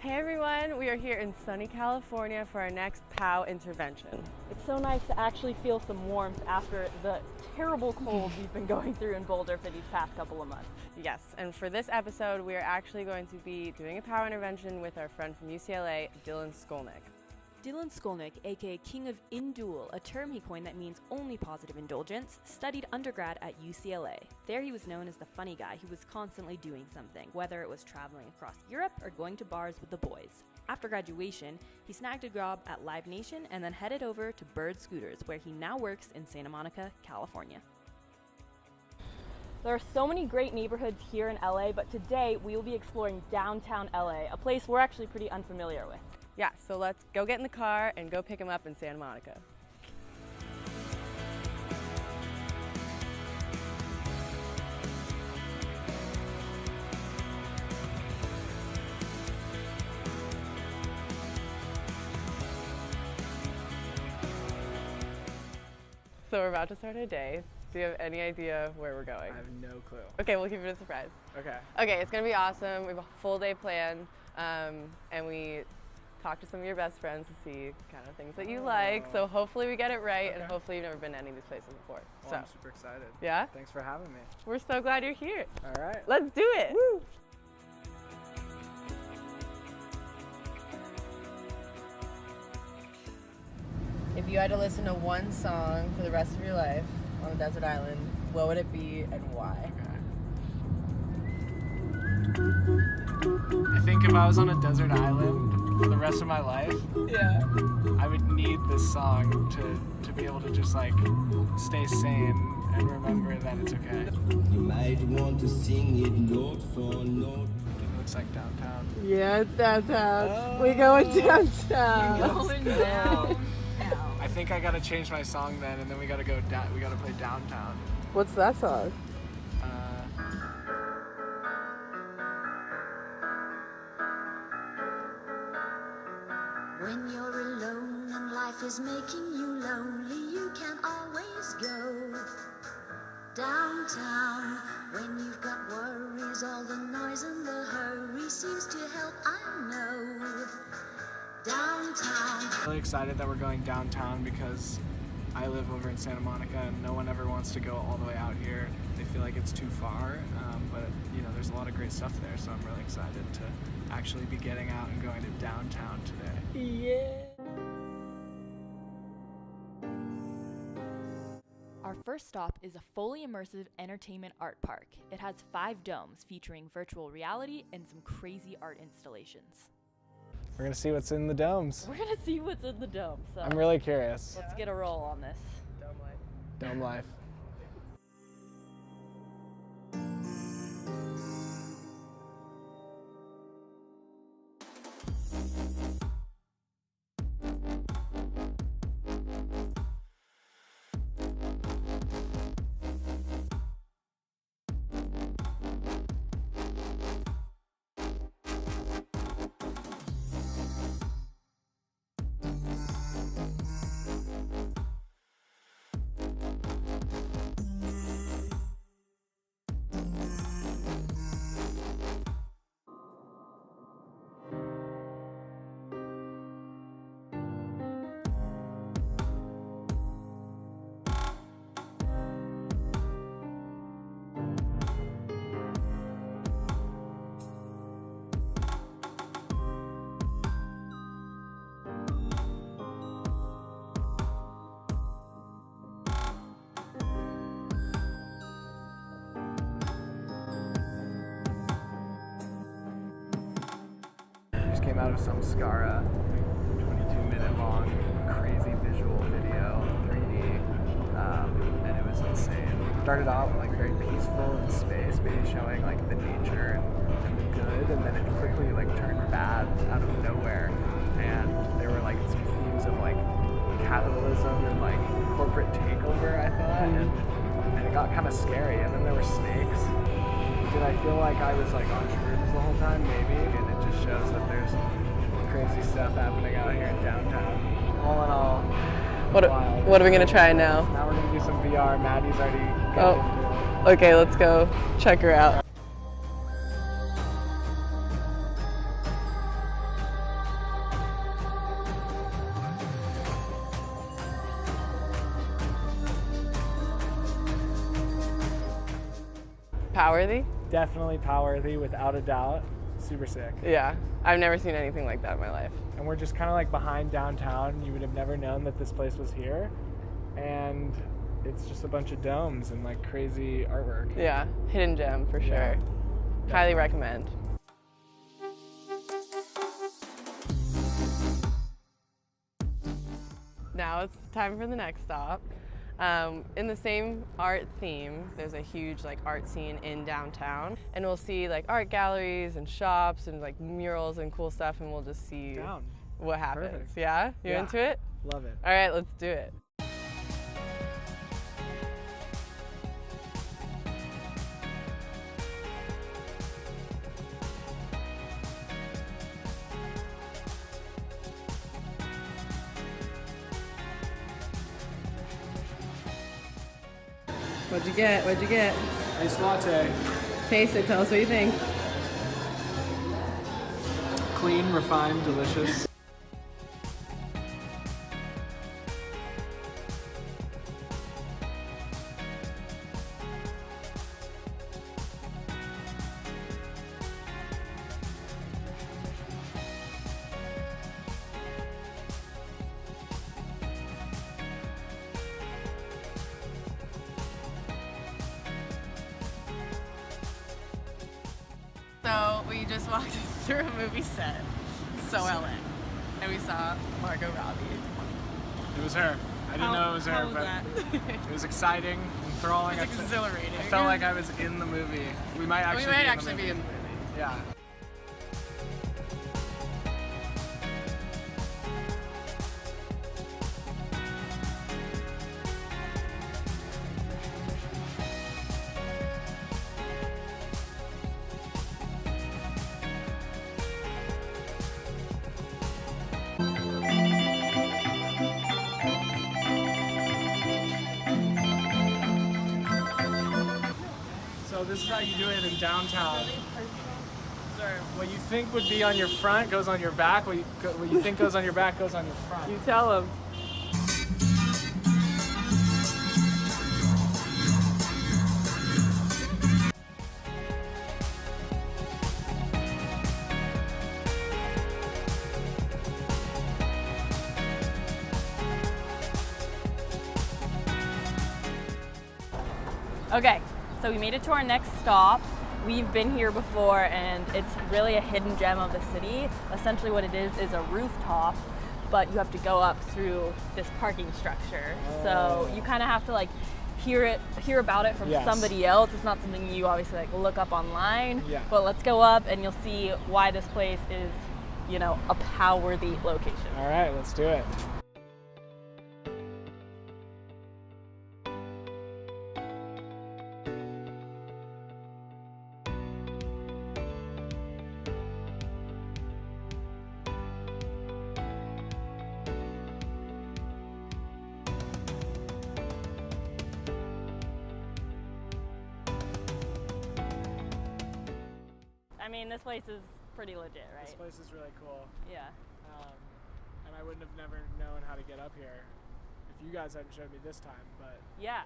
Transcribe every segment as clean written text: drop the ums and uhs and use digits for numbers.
Hey everyone, we are here in sunny California for our next Pao Intervention. It's so nice to actually feel some warmth after the terrible cold we've been going through in Boulder for these past couple of months. Yes, and for this episode, we are actually going to be doing a Pao Intervention with our friend from UCLA, Dylan Skolnick. Dylan Skolnick, aka King of Indule, a term he coined that means only positive indulgence, studied undergrad at UCLA. There he was known as the funny guy who was constantly doing something, whether it was traveling across Europe or going to bars with the boys. After graduation, he snagged a job at Live Nation and then headed over to Bird Scooters, where he now works in Santa Monica, California. There are so many great neighborhoods here in LA, but today we will be exploring downtown LA, a place we're actually pretty unfamiliar with. Yeah, so let's go get in the car and go pick him up in Santa Monica. So we're about to start our day. Do you have any idea where we're going? I have no clue. Okay, we'll keep it a surprise. Okay. Okay, it's gonna be awesome. We have a full day planned, and we talk to some of your best friends to see kind of things that you like. So hopefully we get it right, and hopefully you've never been to any of these places before. Well, so I'm super excited. Yeah? Thanks for having me. We're so glad you're here. All right. Let's do it. Woo! If you had to listen to one song for the rest of your life on a desert island, what would it be and why? I think if I was on a desert island for the rest of my life, Yeah. I would need this song to be able to just like stay sane and remember that it's okay. You might want to sing it note for note. It looks like downtown. Yeah, it's downtown. We're going downtown. Going down. I think I gotta change my song then, and then we gotta go down. We gotta play downtown. What's that song? When you're alone and life is making you lonely, you can always go downtown. When you've got worries, all the noise and the hurry seems to help, I know. Downtown. I'm really excited that we're going downtown because I live over in Santa Monica and no one ever wants to go all the way out here. They feel like it's too far, but you know, there's a lot of great stuff there, so I'm really excited to actually be getting out and going to downtown today. Yeah. Our first stop is a fully immersive entertainment art park. It has 5 domes featuring virtual reality and some crazy art installations. We're gonna see what's in the domes. We're gonna see what's in the dome, so I'm really curious. let's get a roll on this. Dome life. Came out of some Skara 22-minute long crazy visual video, 3D, and it was insane. Started out like very peaceful in space, maybe showing like the nature and the good, and then it quickly like turned bad out of nowhere, and there were like some themes of like capitalism and like corporate takeover, I thought, and it got kind of scary, and then there were snakes. Did I feel like I was like on shrooms the whole time? Maybe, and it just shows that there's crazy stuff happening out here in downtown. All in all, wild. What are we gonna try now? Now we're gonna do some VR. Maddie's already got into it. Okay, let's go check her out. Pow-worthy? Definitely pow-worthy, without a doubt. Super sick. Yeah, I've never seen anything like that in my life. And we're just kind of like behind downtown. You would have never known that this place was here. And it's just a bunch of domes and like crazy artwork. Yeah, hidden gem for sure. Yeah, Highly recommend. Now it's time for the next stop. In the same art theme, there's a huge like art scene in downtown, and we'll see like art galleries and shops and like murals and cool stuff, and we'll just see what happens. Perfect. Yeah? You're into it? Love it. All right, let's do it. What'd you get? What'd you get? Iced latte. Taste it. Tell us what you think. Clean, refined, delicious. So we just walked through a movie set, So LA, and we saw Margot Robbie. It was her. I didn't know it was her, how was but that? it was exciting, enthralling. It was exhilarating. I felt like I was in the movie. We might actually be in the movie. Yeah. So this is how you do it in downtown. What you think would be on your front goes on your back. What you think goes on your back goes on your front. You tell them. Okay, so we made it to our next stop. We've been here before, and it's really a hidden gem of the city. Essentially what it is a rooftop, but you have to go up through this parking structure. So you kind of have to like hear about it from somebody else. It's not something you obviously like look up online, but let's go up and you'll see why this place is, you know, a pow-worthy location. All right, let's do it. I mean, this place is pretty legit, right? This place is really cool. Yeah. And I wouldn't have never known how to get up here if you guys hadn't showed me this time, but Yeah.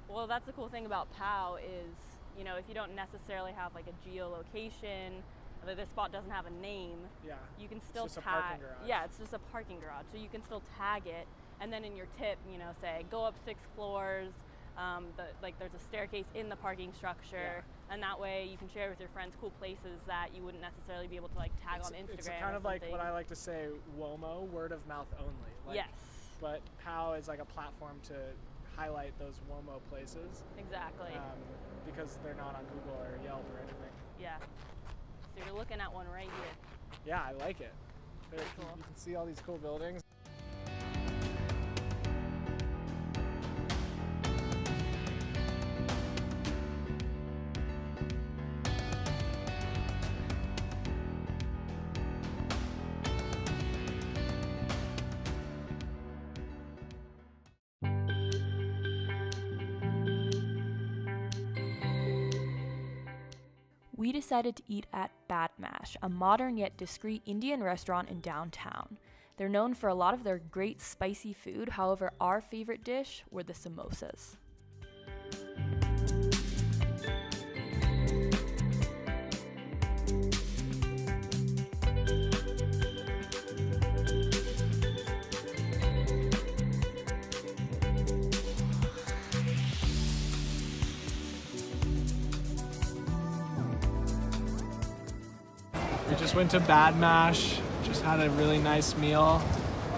Well, that's the cool thing about POW is, you know, if you don't necessarily have like a geolocation, or this spot doesn't have a name, yeah, you can still just a tag. parking garage. Yeah, it's just a parking garage. So you can still tag it, and then in your tip, you know, say go up 6 floors. There's a staircase in the parking structure, and that way you can share with your friends cool places that you wouldn't necessarily be able to like tag on Instagram. It's kind of like what I like to say, WOMO, word of mouth only. Like, yes. But POW is like a platform to highlight those WOMO places. Exactly. Because they're not on Google or Yelp or anything. Yeah. So you're looking at one right here. Yeah, I like it. Cool. You can see all these cool buildings. We decided to eat at Bat Mash, a modern yet discreet Indian restaurant in downtown. They're known for a lot of their great spicy food, however, our favorite dish were the samosas. Just went to Bad Mash. Just had a really nice meal.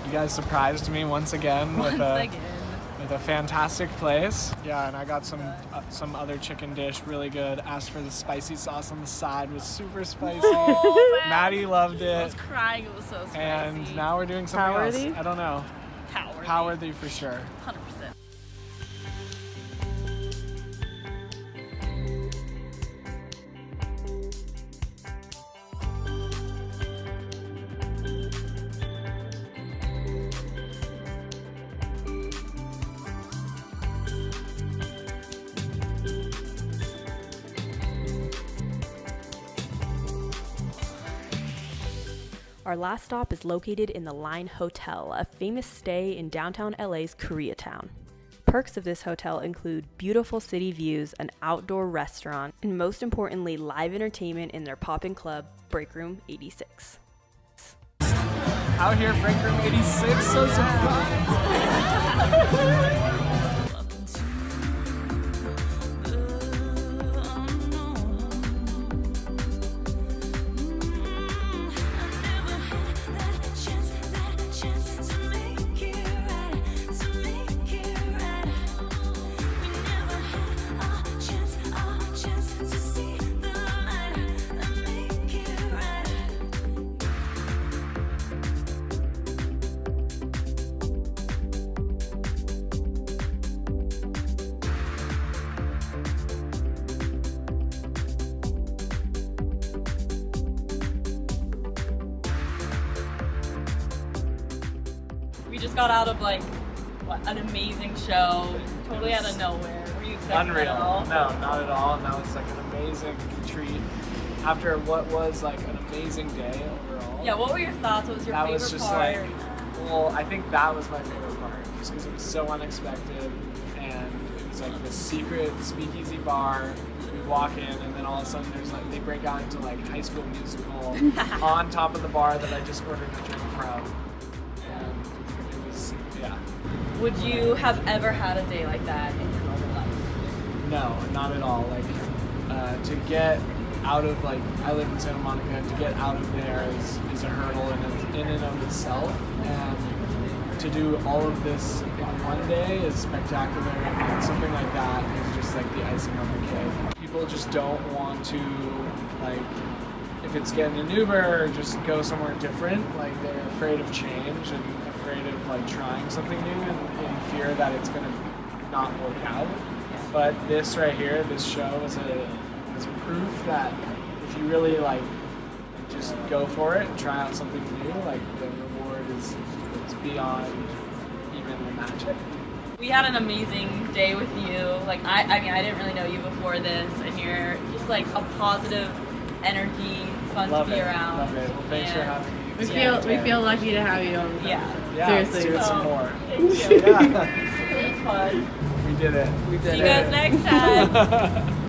You guys surprised me once again with a fantastic place. Yeah, and I got some other chicken dish, really good. Asked for the spicy sauce on the side, was super spicy. Oh, man. Maddie loved it. I was crying, it was so spicy. And now we're doing something Powerworthy? else. I don't know. Powerworthy for sure. 100%. Our last stop is located in the Line Hotel, a famous stay in downtown LA's Koreatown. Perks of this hotel include beautiful city views, an outdoor restaurant, and most importantly, live entertainment in their pop-in club, Break Room 86. Out here, Break Room 86, so surprised. We just got out of an amazing show, totally out of nowhere. Were you expecting that at all? No, not at all. And that was like an amazing treat after what was like an amazing day overall. Yeah, what were your thoughts? What was your That favorite was just part? well, I think that was my favorite part, just because it was so unexpected, and it was like this secret speakeasy bar. We walk in, and then all of a sudden there's like they break out into like High School Musical on top of the bar that I just ordered a drink from. Yeah. Would you have ever had a day like that in your normal life? No, not at all. Like, to get out of, like, I live in Santa Monica, to get out of there is a hurdle in and of itself. And to do all of this in one day is spectacular. And something like that is just like the icing on the cake. People just don't want to, like, if it's getting an Uber, just go somewhere different. Like, they're afraid of change and afraid of like trying something new and in fear that it's gonna not work out. But this right here, this show is proof that if you really like just go for it and try out something new, like the reward is beyond even the magic. We had an amazing day with you. Like I mean I didn't really know you before this, and you're just like a positive energy, fun Love to be it. around. Love it. Well, thanks for having me. We feel lucky to have you on. Yeah. Seriously. Let's do it some more. Thank you. Yeah. It was fun. We did it. See you guys next time.